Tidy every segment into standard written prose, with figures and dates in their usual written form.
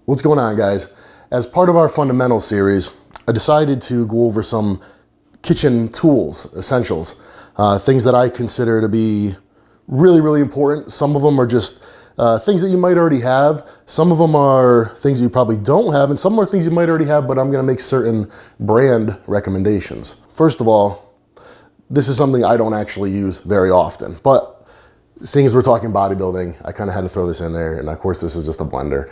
What's going on, guys? As part of our fundamental series, I decided to go over some kitchen tools, essentials, things that I consider to be really important. Some of them are just things that you might already have. Some of them are things you probably don't have, and some are things you might already have, but I'm gonna make certain brand recommendations. First of all, this is something I don't actually use very often, but seeing as we're talking bodybuilding, I kind of had to throw this in there, and of course this is just a blender.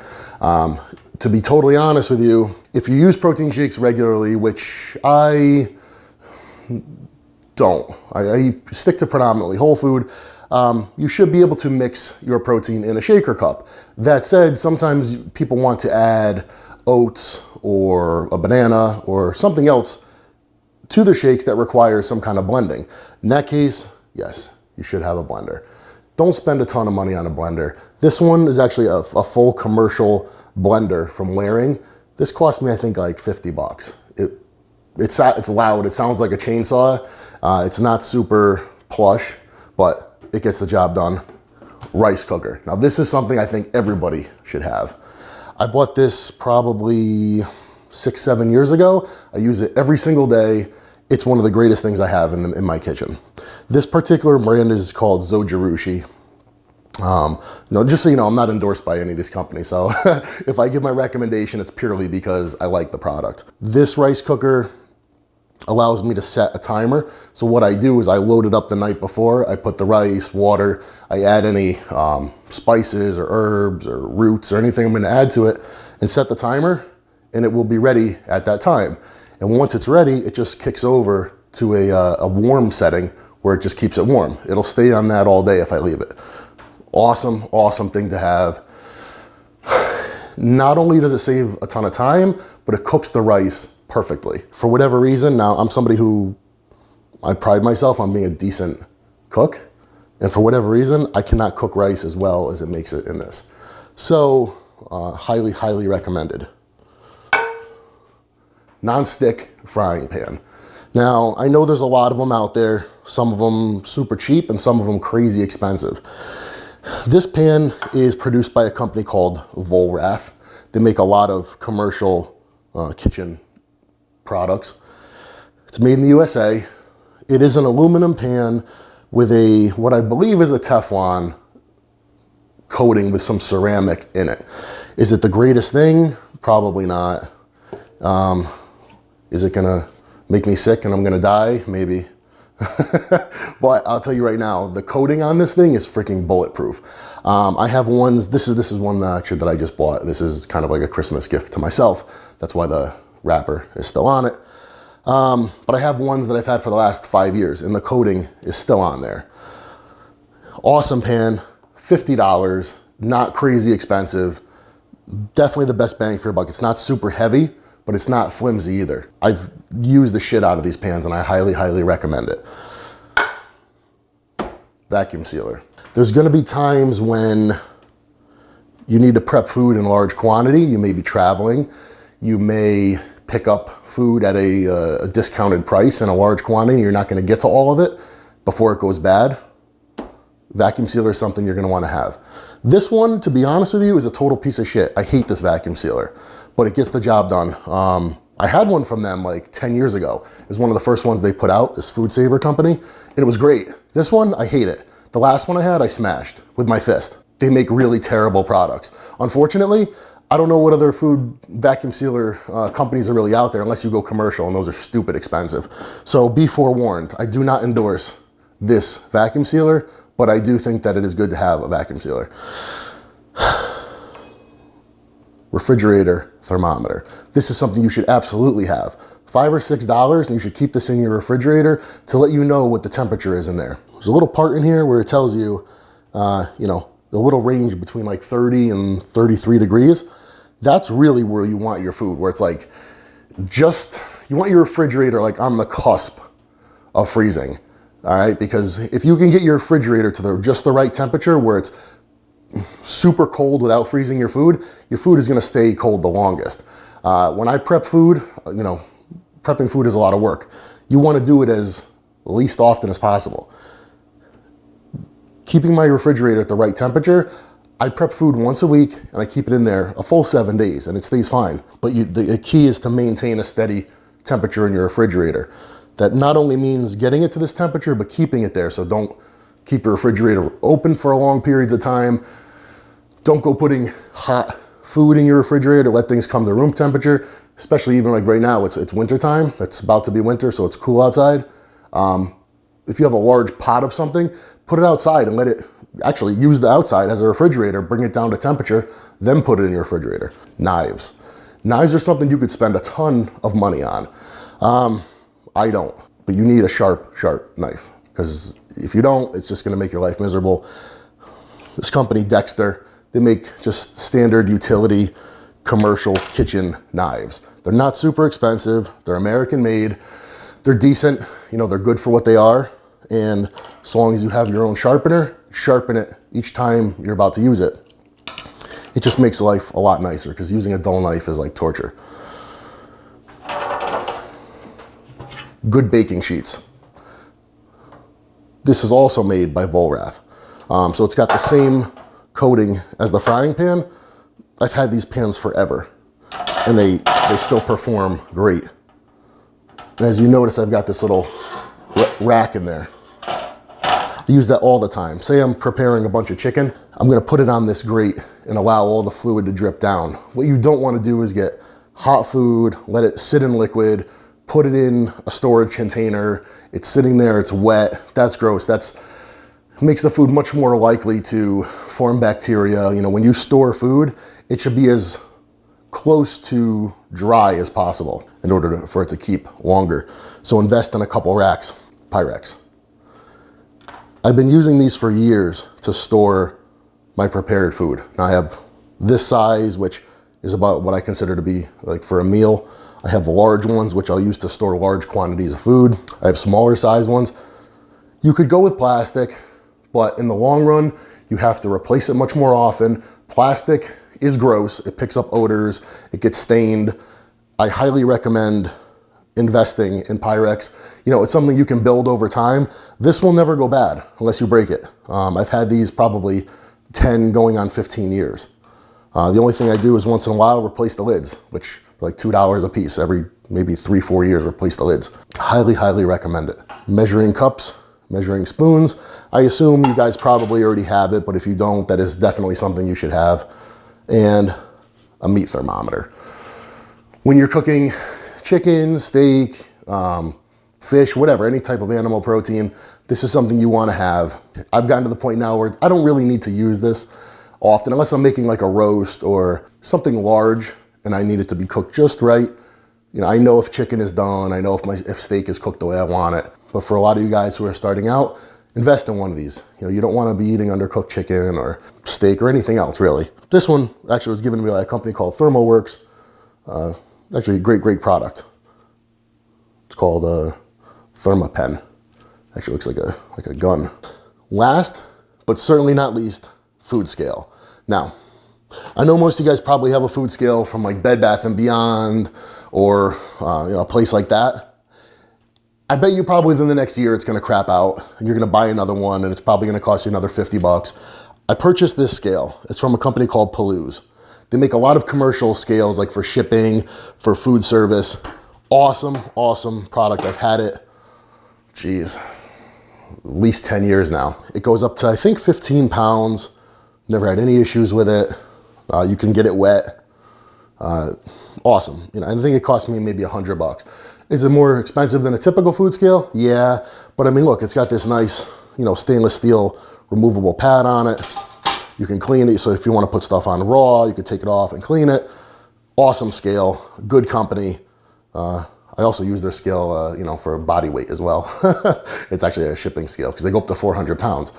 To be totally honest with you, if you use protein shakes regularly, which I don't, I stick to predominantly whole food, you should be able to mix your protein in a shaker cup. That said, sometimes people want to add oats or a banana or something else to the shakes that requires some kind of blending. In that case, yes, you should have a blender. Don't spend a ton of money on a blender. This one is actually a full commercial blender from Waring. This cost me, I think, like 50 bucks. It's loud, it sounds like a chainsaw. It's not super plush, but it gets the job done. Rice cooker. Now this is something I think everybody should have. I bought this probably 6-7 years ago. I use it every single day. It's one of the greatest things I have in my kitchen. This particular brand is called Zojirushi. No, just so you know, I'm not endorsed by any of these companies, so if I give my recommendation, it's purely because I like the product. This rice cooker allows me to set a timer. So what I do is I load it up the night before. I put the rice, water, I add any spices or herbs or roots or anything I'm gonna add to it and set the timer, and it will be ready at that time. And once it's ready, it just kicks over to a warm setting where it just keeps it warm. It'll stay on that all day if I leave it. Awesome thing to have. Not only does it save a ton of time, but it cooks the rice perfectly. For whatever reason, now I'm somebody who, I pride myself on being a decent cook, and for whatever reason, I cannot cook rice as well as it makes it in this. So, highly recommended. Non-stick frying pan. Now, I know there's a lot of them out there, some of them super cheap and some of them crazy expensive. This pan is produced by a company called Volrath. They make a lot of commercial kitchen products. It's made in the USA. It is an aluminum pan with what I believe is a Teflon coating with some ceramic in it. Is it the greatest thing? Probably not. Is it gonna make me sick and I'm gonna die? Maybe. But I'll tell you right now, the coating on this thing is freaking bulletproof. I have ones, this is one actually that I just bought. This is kind of like a Christmas gift to myself. That's why the wrapper is still on it. But I have ones that I've had for the last 5 years and the coating is still on there. Awesome pan, $50, not crazy expensive. Definitely the best bang for your buck. It's not super heavy, but it's not flimsy either. I've used the shit out of these pans and I highly recommend it. Vacuum sealer. There's gonna be times when you need to prep food in large quantity. You may be traveling. You may pick up food at a discounted price in a large quantity. You're not gonna get to all of it before it goes bad. Vacuum sealer is something you're gonna wanna have. This one, to be honest with you, is a total piece of shit. I hate this vacuum sealer, but it gets the job done. I had one from them like 10 years ago. It was one of the first ones they put out, this Food Saver company, and it was great. This one, I hate it. The last one I had, I smashed with my fist. They make really terrible products. Unfortunately, I don't know what other food vacuum sealer companies are really out there unless you go commercial, and those are stupid expensive. So be forewarned, I do not endorse this vacuum sealer, but I do think that it is good to have a vacuum sealer. Refrigerator thermometer. This is something you should absolutely have. $5 or $6, and you should keep this in your refrigerator to let you know what the temperature is in there. There's a little part in here where it tells you, you know, the little range between like 30 and 33 degrees. That's really where you want your food, where it's like, you want your refrigerator like on the cusp of freezing, all right? Because if you can get your refrigerator to just the right temperature where it's super cold without freezing your food is gonna stay cold the longest. When I prep food, you know, prepping food is a lot of work. You wanna do it as least often as possible. Keeping my refrigerator at the right temperature, I prep food once a week and I keep it in there a full 7 days and it stays fine. But the key is to maintain a steady temperature in your refrigerator. That not only means getting it to this temperature, but keeping it there. So don't keep your refrigerator open for long periods of time. Don't go putting hot food in your refrigerator. Let things come to room temperature, especially even like right now, it's winter time. It's about to be winter, so it's cool outside. If you have a large pot of something, put it outside and let it actually use the outside as a refrigerator, bring it down to temperature, then put it in your refrigerator. Knives. Knives are something you could spend a ton of money on. I don't, but you need a sharp knife, because if you don't, it's just gonna make your life miserable. This company, Dexter, they make just standard utility commercial kitchen knives. They're not super expensive, they're American made, they're decent, you know, they're good for what they are, and as long as you have your own sharpener, sharpen it each time you're about to use it. It just makes life a lot nicer, because using a dull knife is like torture. Good baking sheets. This is also made by Volrath. So it's got the same coating as the frying pan. I've had these pans forever and they still perform great. And as you notice, I've got this little rack in there. I use that all the time. Say I'm preparing a bunch of chicken, I'm gonna put it on this grate and allow all the fluid to drip down. What you don't wanna do is get hot food, let it sit in liquid, put it in a storage container, it's sitting there, it's wet, that's gross. That's makes the food much more likely to form bacteria. You know, when you store food, it should be as close to dry as possible in order for it to keep longer. So invest in a couple racks, Pyrex. I've been using these for years to store my prepared food. Now I have this size, which is about what I consider to be like for a meal. I have large ones, which I'll use to store large quantities of food. I have smaller size ones. You could go with plastic, but in the long run, you have to replace it much more often. Plastic is gross. It picks up odors. It gets stained. I highly recommend investing in Pyrex. You know, it's something you can build over time. This will never go bad unless you break it. I've had these probably 10 going on 15 years. The only thing I do is once in a while replace the lids, which are like $2 a piece. Every maybe 3-4 years, replace the lids. Highly recommend it. Measuring cups, measuring spoons. I assume you guys probably already have it, but if you don't, that is definitely something you should have. And a meat thermometer. When you're cooking chicken, steak, fish, whatever, any type of animal protein, this is something you want to have. I've gotten to the point now where I don't really need to use this often, unless I'm making like a roast or something large and I need it to be cooked just right. You know, I know if chicken is done, I know if steak is cooked the way I want it. But for a lot of you guys who are starting out, invest in one of these. You know, you don't want to be eating undercooked chicken or steak or anything else, really. This one actually was given to me by a company called Thermometer. Actually, a great product. It's called Thermopen. Actually looks like a gun. Last, but certainly not least, food scale. Now, I know most of you guys probably have a food scale from like Bed Bath & Beyond or you know, a place like that. I bet you probably within the next year it's gonna crap out and you're gonna buy another one and it's probably gonna cost you another 50 bucks. I purchased this scale. It's from a company called Palouse. They make a lot of commercial scales like for shipping, for food service. Awesome product. I've had it, geez, at least 10 years now. It goes up to, I think, 15 pounds. Never had any issues with it. You can get it wet. Awesome. You know, I think it cost me maybe 100 bucks. Is it more expensive than a typical food scale? Yeah, but I mean, look, it's got this nice, you know, stainless steel removable pad on it. You can clean it, so if you want to put stuff on raw, you can take it off and clean it. Awesome scale, good company. I also use their scale, you know, for body weight as well. It's actually a shipping scale because they go up to 400 pounds.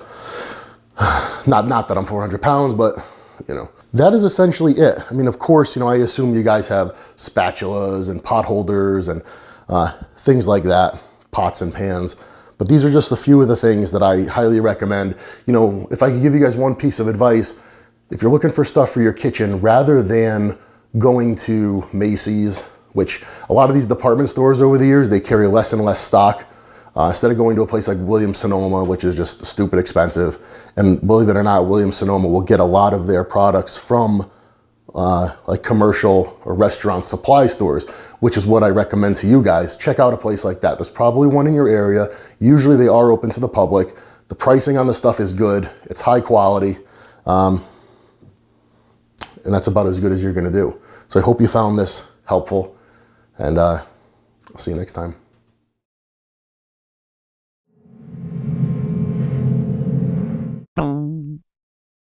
Not that I'm 400 pounds, but you know, that is essentially it. I mean, of course, you know, I assume you guys have spatulas and pot holders and things like that, pots and pans. But these are just a few of the things that I highly recommend. You know, if I could give you guys one piece of advice, if you're looking for stuff for your kitchen, rather than going to Macy's, which a lot of these department stores over the years, they carry less and less stock. instead of going to a place like Williams-Sonoma, which is just stupid expensive. And believe it or not, Williams-Sonoma will get a lot of their products from like commercial or restaurant supply stores, which is what I recommend to you guys. Check out a place like that. There's probably one in your area. Usually they are open to the public. The pricing on the stuff is good. It's high quality. And that's about as good as you're gonna do. So I hope you found this helpful, and I'll see you next time.